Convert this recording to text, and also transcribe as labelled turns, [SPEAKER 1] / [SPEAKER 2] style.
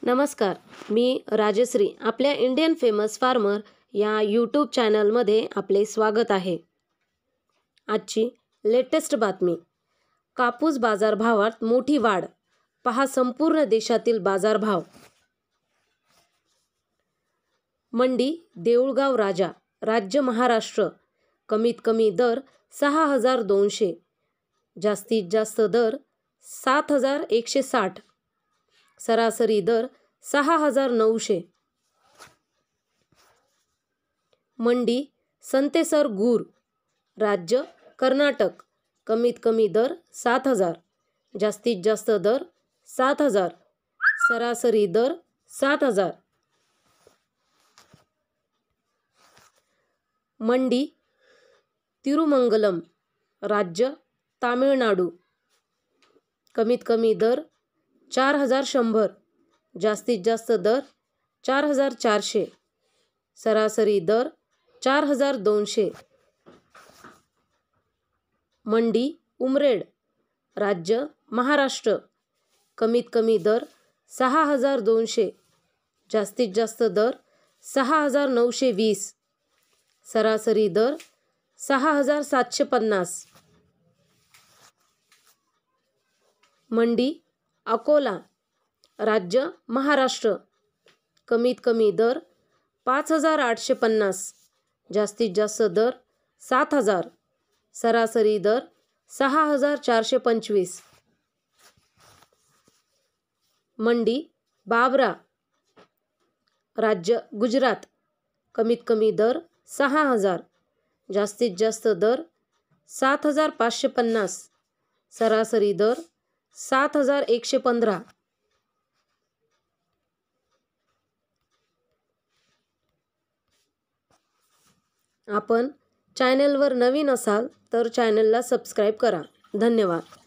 [SPEAKER 1] नमस्कार, मी राजश्री. आपल्या Indian famous farmer या यूट्यूब चॅनलमध्ये आपले स्वागत आहे. आजची लेटेस्ट बातमी. कापूस बाजारभावात मोठी वाढ. पहा संपूर्ण देशातील बाजारभाव. मंडी देऊळगाव राजा, राज्य महाराष्ट्र. कमीत कमी दर 6,200, जास्तीत जास्त दर 7,160, सरासरी दर 6,900. मंडी संतेसर गूर, राज्य कर्नाटक. कमीत कमी दर 7,000, जास्तीत जास्त दर 7,000, सरासरी दर 7,000. मंडी तिरुमंगलम, राज्य तामिळनाडू. कमीत कमी दर 4,100, जास्तीत जास्त दर 4,400, सरासरी दर 4,200. मंडी उमरेड, राज्य महाराष्ट्र. कमीत कमी दर 6,200, जास्तीत जास्त दर 6,920, सरासरी दर 6,750. मंडी अकोला, राज्य महाराष्ट्र. कमीत कमी दर 5,850, जास्तीत जास्त दर 7,000, सरासरी दर 6,425. मंडी बाबरा, राज्य गुजरात. कमीत कमी दर 6,000, जास्तीत जास्त दर 7,550, सरासरी दर 7,115. आपण चॅनलवर नवीन असाल तर चॅनलला सबस्क्राईब करा. धन्यवाद.